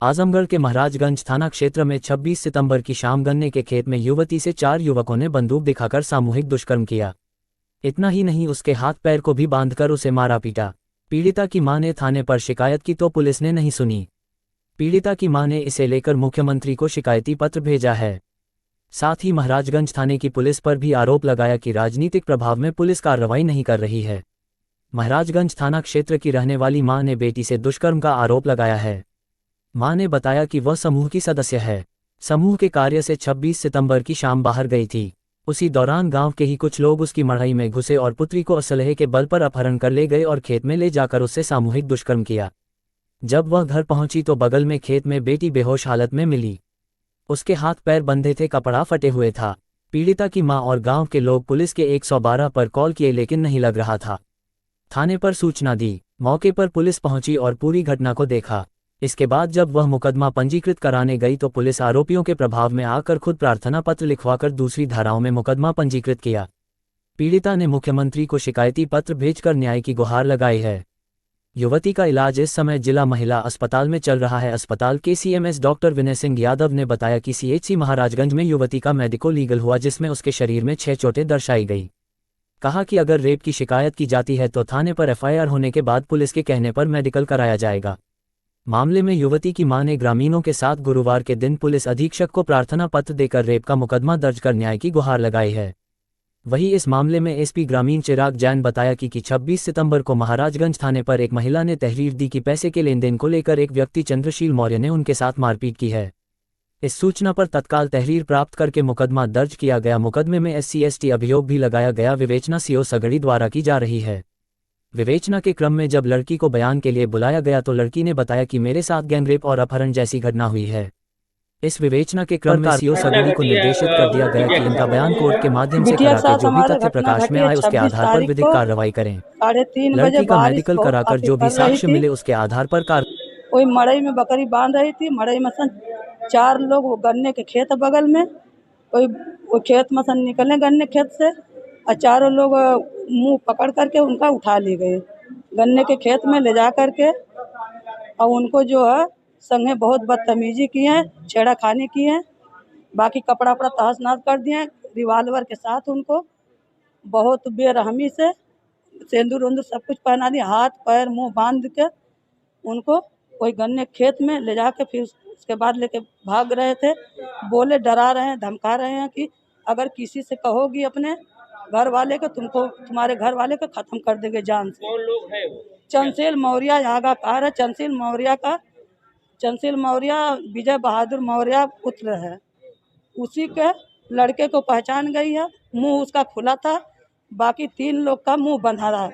आजमगढ़ के महाराजगंज थाना क्षेत्र में 26 सितंबर की शाम गन्ने के खेत में युवती से 4 युवकों ने बंदूक दिखाकर सामूहिक दुष्कर्म किया। इतना ही नहीं, उसके हाथ पैर को भी बांधकर उसे मारा पीटा। पीड़िता की मां ने थाने पर शिकायत की तो पुलिस ने नहीं सुनी। पीड़िता की मां ने इसे लेकर मुख्यमंत्री को शिकायती पत्र भेजा है। साथ ही महाराजगंज थाने की पुलिस पर भी आरोप लगाया कि राजनीतिक प्रभाव में पुलिस कार्रवाई नहीं कर रही है। महाराजगंज थाना क्षेत्र की रहने वाली मां ने बेटी से दुष्कर्म का आरोप लगाया है। मां ने बताया कि वह समूह की सदस्य है। समूह के कार्य से 26 सितंबर की शाम बाहर गई थी। उसी दौरान गांव के ही कुछ लोग उसकी मढ़ई में घुसे और पुत्री को असलहे के बल पर अपहरण कर ले गए और खेत में ले जाकर उससे सामूहिक दुष्कर्म किया। जब वह घर पहुंची तो बगल में खेत में बेटी बेहोश हालत में मिली। उसके हाथ पैर बंधे थे, कपड़ा फटे हुए था। पीड़िता की मां और गांव के लोग पुलिस के 112 पर कॉल किए लेकिन नहीं लग रहा था। थाने पर सूचना दी। मौके पर पुलिस पहुंची और पूरी घटना को देखा। इसके बाद जब वह मुकदमा पंजीकृत कराने गई तो पुलिस आरोपियों के प्रभाव में आकर खुद प्रार्थना पत्र लिखवाकर दूसरी धाराओं में मुकदमा पंजीकृत किया। पीड़िता ने मुख्यमंत्री को शिकायती पत्र भेजकर न्याय की गुहार लगाई है। युवती का इलाज इस समय जिला महिला अस्पताल में चल रहा है। अस्पताल के सीएमएस डॉक्टर विनय सिंह यादव ने बताया कि सीएचसी महाराजगंज में युवती का मेडिको लीगल हुआ, जिसमें उसके शरीर में 6 चोटें दर्शाई गई। कहा कि अगर रेप की शिकायत की जाती है तो थाने पर एफआईआर होने के बाद पुलिस के कहने पर मेडिकल कराया जाएगा। मामले में युवती की मां ने ग्रामीणों के साथ गुरुवार के दिन पुलिस अधीक्षक को प्रार्थना पत्र देकर रेप का मुकदमा दर्ज कर न्याय की गुहार लगाई है। वहीं इस मामले में एसपी ग्रामीण चिराग जैन बताया कि 26 सितंबर को महाराजगंज थाने पर एक महिला ने तहरीर दी कि पैसे के लेन देन को लेकर एक व्यक्ति चंद्रशील मौर्य ने उनके साथ मारपीट की है। इस सूचना पर तत्काल तहरीर प्राप्त करके मुकदमा दर्ज किया गया। मुकदमे में SC/ST अभियोग भी लगाया गया। विवेचना सीओ सगड़ी द्वारा की जा रही है। विवेचना के क्रम में जब लड़की को बयान के लिए बुलाया गया तो लड़की ने बताया कि मेरे साथ गैंगरेप और अपहरण जैसी घटना हुई है। इस विवेचना के क्रम में सीओ सगड़ी को निर्देशित कर दिया गया कि इनका बयान कोर्ट के माध्यम से बिटिया के कराकर साथ जो भी हमारे तथ्य घटना प्रकाश में घटी है आए उसके 26 आधार पर तारीख विधिक को कार्रवाई करें। 3:30 बजे। लड़की का बारिश मेडिकल बहुत कराकर काफी जो भी कर रही साक्ष्य थी। मिले उसके आधार पर कोई मड़ई में बकरी बांध रही थी। मड़ई में सन 4 लोग, वो गन्ने के खेत बगल में, कोई वो खेत में सन निकले गन्ने खेत से, और चारों लोग मुंह पकड़ करके उनका उठा ले गए गन्ने के खेत में ले जा करके। और उनको जो है संगे बहुत बदतमीजी की है, छेड़ाखानी की है। बाकी कपड़ा वपड़ा तहस नहस कर दिए। रिवाल्वर के साथ उनको बहुत बेरहमी से सिंदूर उंदूर सब कुछ पहना दिया। हाथ पैर मुंह बांध के उनको कोई गन्ने खेत में ले जाके फिर उसके बाद लेके भाग रहे थे। बोले, डरा रहे हैं, धमका रहे हैं कि अगर किसी से कहोगी अपने घर वाले को, तुमको तुम्हारे घर वाले को खत्म कर देंगे जान से। कौन लोग हैं वो? चंद्रशील मौर्य आगा कार है। चंद्रशील मौर्य विजय बहादुर मौर्य पुत्र है। उसी के लड़के को पहचान गई है। मुंह उसका खुला था, बाकी 3 लोग का मुंह बंधा रहा।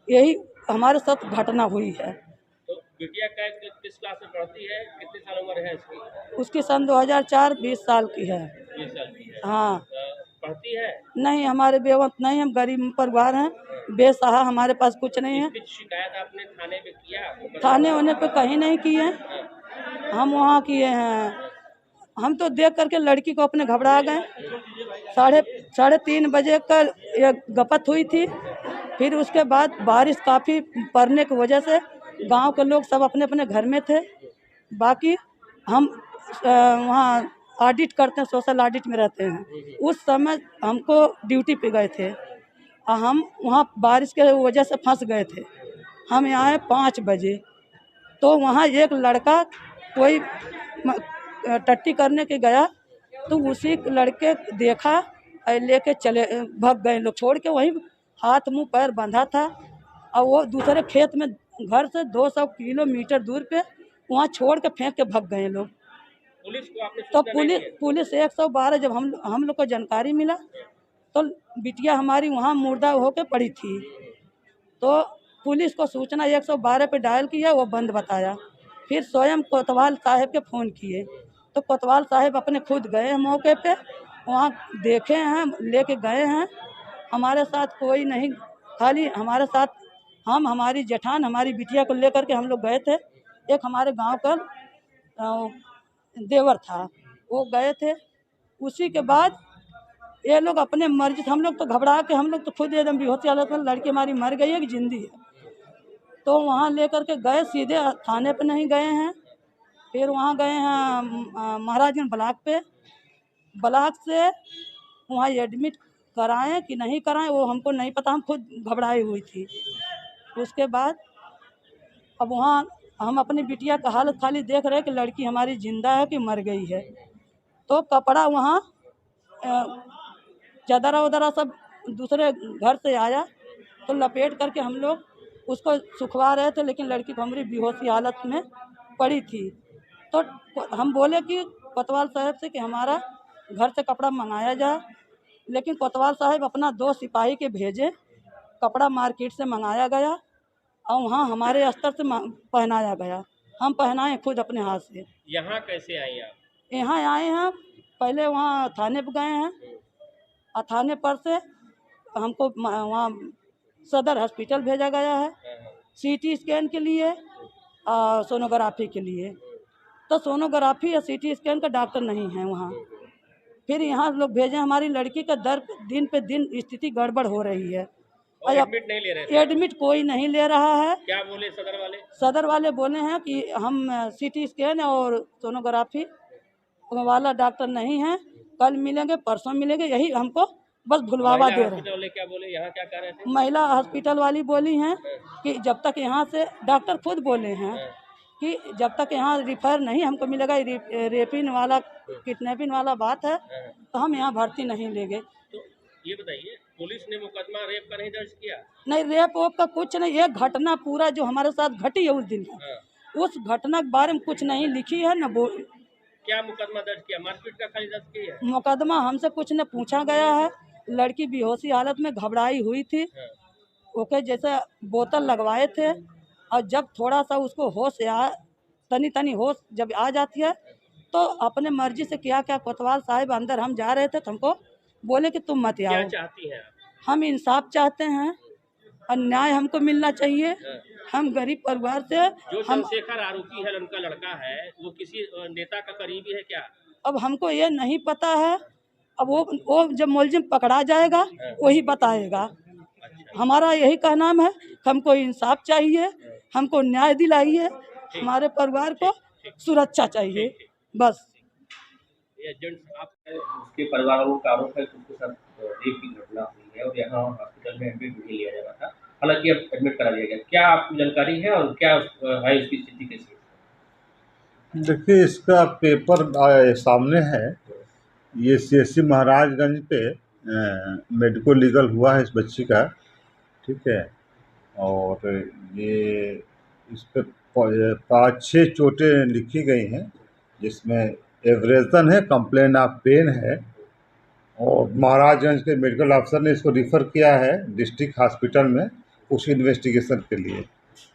यही हमारे साथ घटना हुई है। तो बिटिया किस क्लास में पढ़ती है? कितनी साल उम्र है इसकी? उसकी सन 2004, 20 साल की है। 20 साल की है। हाँ। पढ़ती है? नहीं, हमारे बेवंत नहीं, हम गरीब परिवार हैं, बेसहारा, हमारे पास कुछ नहीं है। शिकायत आपने थाने में किया? थाने होने पे कहीं नहीं किए, हम वहाँ किए हैं। हम तो देख करके लड़की को अपने घबरा गए। 3:30 बजे का ये गपत हुई थी। फिर उसके बाद बारिश काफ़ी पड़ने की वजह से गांव के लोग सब अपने अपने घर में थे। बाकी हम वहाँ ऑडिट करते हैं, सोशल ऑडिट में रहते हैं। उस समय हमको ड्यूटी पे गए थे और हम वहाँ बारिश के वजह से फंस गए थे। हम यहाँ आए 5 बजे, तो वहाँ एक लड़का कोई टट्टी करने के गया तो उसी लड़के देखा और लेके चले भाग गए लोग, छोड़ के वहीं हाथ मुंह पैर बंधा था। और वो दूसरे खेत में घर से 200 किलोमीटर दूर पे वहाँ छोड़ के फेंक के भाग गए लोग। पुलिस को आपने तो सूचना नहीं दी? पुलिस 112, जब हम लोग को जानकारी मिला तो बिटिया हमारी वहाँ मुर्दा होके पड़ी थी। तो पुलिस को सूचना 112 पे डायल किया, वो बंद बताया। फिर स्वयं कोतवाल साहब के फ़ोन किए तो कोतवाल साहब अपने खुद गए हैं मौके पे, वहाँ देखे हैं, लेके गए हैं। हमारे साथ कोई नहीं, खाली हमारे साथ हमारी जेठान, हमारी बिटिया को लेकर के हम लोग गए थे। एक हमारे गांव का देवर था, वो गए थे। उसी के बाद ये लोग अपने मर्जी, हम लोग तो घबरा के, हम लोग तो खुद एकदम बेहोशी हालत में, लड़की हमारी मर गई है कि जिंदी है। तो वहाँ लेकर के गए, सीधे थाने पे नहीं गए हैं। फिर वहाँ गए हैं महाराजगंज ब्लॉक पे, ब्लॉक से वहाँ एडमिट कराएं कि नहीं कराएं वो हमको नहीं पता, हम खुद घबराई हुई थी। उसके बाद अब वहाँ हम अपनी बिटिया का हालत खाली देख रहे हैं कि लड़की हमारी जिंदा है कि मर गई है। तो कपड़ा वहाँ चादरा वदरा सब दूसरे घर से आया तो लपेट करके हम लोग उसको सुखवा रहे थे, लेकिन लड़की को हमारी बेहोशी हालत में पड़ी थी। तो हम बोले कि कोतवाल साहब से कि हमारा घर से कपड़ा मंगाया जाए, लेकिन कोतवाल साहब अपना 2 सिपाही के भेजे, कपड़ा मार्केट से मंगाया गया और वहाँ हमारे स्तर से पहनाया गया। हम पहनाए खुद अपने हाथ से। यहाँ कैसे आई आप? यहाँ आए हैं, पहले वहाँ थाने पर गए हैं और थाने पर से हमको वहाँ सदर हॉस्पिटल भेजा गया है सीटी स्कैन के लिए और सोनोग्राफी के लिए। तो सोनोग्राफी या सीटी स्कैन का डॉक्टर नहीं है वहाँ। फिर यहाँ लोग भेजे, हमारी लड़की का दर दिन पे दिन स्थिति गड़बड़ हो रही है और एडमिट नहीं ले रहे थे? एडमिट कोई नहीं ले रहा है। क्या बोले सदर वाले? सदर वाले बोले हैं कि हम सीटी स्कैन और सोनोग्राफी वाला डॉक्टर नहीं है, कल मिलेंगे परसों मिलेंगे, यही हमको बस भुलवावा दे रहे हैं। क्या बोले, यहाँ क्या कह रहे थे? महिला हॉस्पिटल वाली बोली हैं कि जब तक यहाँ से, डॉक्टर खुद बोले हैं कि जब तक यहाँ रिफर नहीं हमको मिलेगा, रेपिन वाला किडनैपिंग वाला बात है, तो हम यहाँ भर्ती नहीं लेंगे। तो ये बताइए, पुलिस ने मुकदमा रेप का नहीं दर्ज किया? नहीं, रेप वोप का कुछ नहीं, ये घटना पूरा जो हमारे साथ घटी है उस दिन, उस घटना के बारे में कुछ नहीं लिखी है न। क्या मुकदमा दर्ज किया? मारपीट का खाली दर्ज किया? मुकदमा हमसे कुछ न पूछा गया है। लड़की बेहोशी हालत में घबराई हुई थी, ओके जैसे बोतल लगवाए थे, और जब थोड़ा सा उसको होश तनी तनी होश जब आ जाती है तो अपने मर्जी से क्या क्या कोतवाल साहब अंदर हम जा रहे थे तो हमको बोले कि तुम मत आओ। क्या चाहती हैं आप? हम इंसाफ चाहते हैं और न्याय हमको मिलना चाहिए। हम गरीब परिवार से, जो चंद्रशेखर आरोपी है, उनका लड़का है, वो किसी नेता का करीबी है क्या? अब हमको ये नहीं पता है, अब वो जब मुलजिम पकड़ा जाएगा वही बताएगा। हमारा यही कहना है, हमको इंसाफ चाहिए, हमको न्याय दिलाइए, हमारे परिवार को सुरक्षा चाहिए बस। आप उसके परिवार वालों का आरोप है कि उसके साथ रेप की घटना हुई है और यहाँ हॉस्पिटल में एडमिट नहीं लिया जाना था, हालांकि अब एडमिट करा दिया गया। क्या आपको जानकारी है और क्या है उसकी स्थिति कैसी है? देखिए, इसका पेपर सामने है। ये CSC महाराजगंज पे मेडिको लीगल हुआ है इस बच्ची का, ठीक है। और ये इस पे 5-6 चोटें लिखी गई हैं, जिसमें एब्रेजन है, कंप्लेन ऑफ पेन है, और महाराजगंज के मेडिकल ऑफिसर ने इसको रिफ़र किया है डिस्ट्रिक्ट हॉस्पिटल में कुछ इन्वेस्टिगेशन के लिए।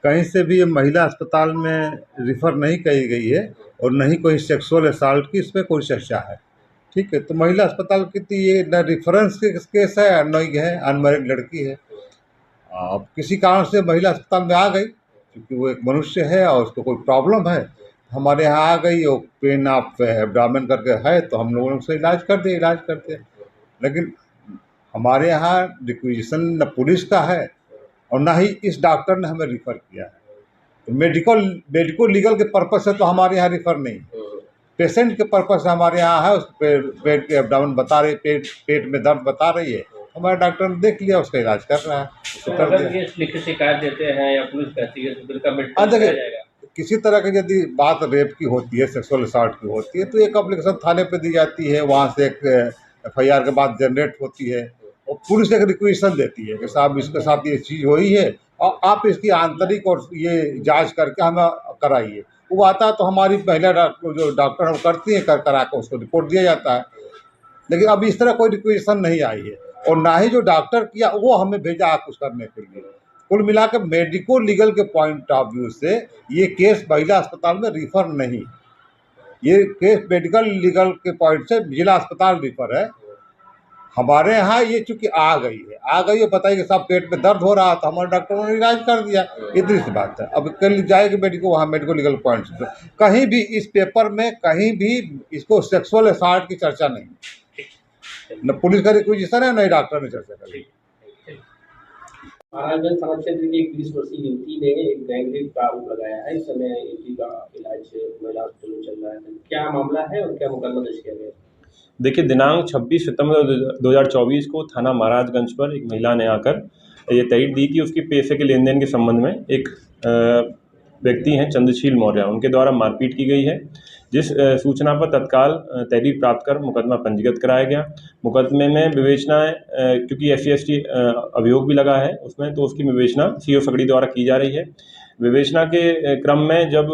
कहीं से भी ये महिला अस्पताल में रिफ़र नहीं कही गई है और नहीं कोई सेक्सुअल असॉल्ट की इसमें कोई चर्चा है, ठीक है। तो महिला अस्पताल की तो ये न रेफरेंस केस है और न है अनमैरिड लड़की है। अब किसी कारण से महिला अस्पताल में आ गई, क्योंकि वो एक मनुष्य है और उसको कोई प्रॉब्लम है, हमारे यहाँ आ गई, वो पेन ऑफ एब्डामेन करके है, तो हम लोगों ने उसका इलाज करते हैं। लेकिन हमारे यहाँ रिक्विजिशन न पुलिस का है और ना ही इस डॉक्टर ने हमें रिफ़र किया है। तो मेडिको लीगल के पर्पज़ से तो हमारे यहाँ रिफ़र नहीं, पेशेंट के पर्पज़ से हमारे यहाँ है। उस पेट के एब्डामेन बता रही, पेट में दर्द बता रही है, हमारे डॉक्टर ने देख लिया, उसका इलाज कर रहा है। तो अगर ये लिखित शिकायत देते हैं या पुलिस कहती है तो बिल का मेडिकल किया जाएगा? किसी तरह की यदि बात रेप की होती है, सेक्सुअल असॉल्ट की होती है, तो एक एप्लीकेशन थाने पे दी जाती है, वहाँ से एक FIR के बाद जनरेट होती है और पुलिस एक रिक्वेशन देती है कि साहब इसके साथ ये चीज़ हुई है और आप इसकी आंतरिक और ये जांच करके हमें कराइए। वो आता है तो हमारी पहले जो डॉक्टर है वो करती है, करा कर उसको रिपोर्ट दिया जाता है। लेकिन अब इस तरह कोई रिक्वेशन नहीं आई है और ना ही जो डॉक्टर किया वो हमें भेजा कुछ करने के लिए। कुल मिलाकर मेडिको लीगल के पॉइंट ऑफ व्यू से ये केस महिला अस्पताल में रिफ़र नहीं, ये केस मेडिकल लीगल के पॉइंट से जिला अस्पताल रिफ़र है। हमारे यहाँ ये चूँकि आ गई है, बताइए कि साहब पेट में दर्द हो रहा था, हमारे डॉक्टरों ने इलाज कर दिया, इतनी सी बात है। अब कल जाएगी मेडिको, वहाँ मेडिको लीगल पॉइंट से कहीं भी इस पेपर में कहीं भी इसको सेक्सुअल असॉल्ट की चर्चा नहीं, न पुलिस का रिक्वेजिशन है, न ही डॉक्टर ने चर्चा करी। महाराजगंज थाना क्षेत्र की एक 20 वर्षीय युवती ने एक गैंगरेप का आरोप लगाया है। इस समय युवती का इलाज महिला हॉस्पिटल में चल रहा है। क्या मामला है और क्या मुकदमा दर्ज किया गया है? देखिए, दिनांक 26 सितंबर 2024 को थाना महाराजगंज पर एक महिला ने आकर ये तहरीर दी कि उसके पैसे के लेन देन के संबंध में एक व्यक्ति हैं चंद्रशील मौर्य, उनके द्वारा मारपीट की गई है। जिस सूचना पर तत्काल तहरीर प्राप्त कर मुकदमा पंजीकृत कराया गया। मुकदमे में विवेचनाएँ क्योंकि SC/ST अभियोग भी लगा है उसमें, तो उसकी विवेचना CO सकड़ी द्वारा की जा रही है। विवेचना के क्रम में जब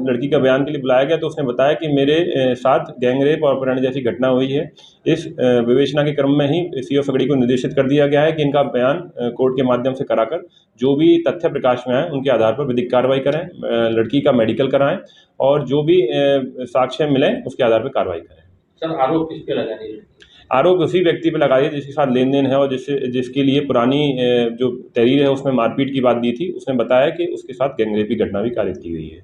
लड़की का बयान के लिए बुलाया गया तो उसने बताया कि मेरे साथ गैंगरेप और अपहरण जैसी घटना हुई है। इस विवेचना के क्रम में ही CO सकड़ी को निर्देशित कर दिया गया है कि इनका बयान कोर्ट के माध्यम से कराकर जो भी तथ्य प्रकाश में आए उनके आधार पर विधिक कार्रवाई करें, लड़की का मेडिकल कराएं और जो भी साक्ष्य मिलें उसके आधार पर कार्रवाई करें। सर, आरोप किस पे लगा रही है? आरोप उसी व्यक्ति पर लगाइए जिसके साथ लेन देन है और जिसके लिए पुरानी जो तहरीर है उसमें मारपीट की बात दी थी। उसने बताया कि उसके साथ गैंगरेप की घटना भी कारित की गई है।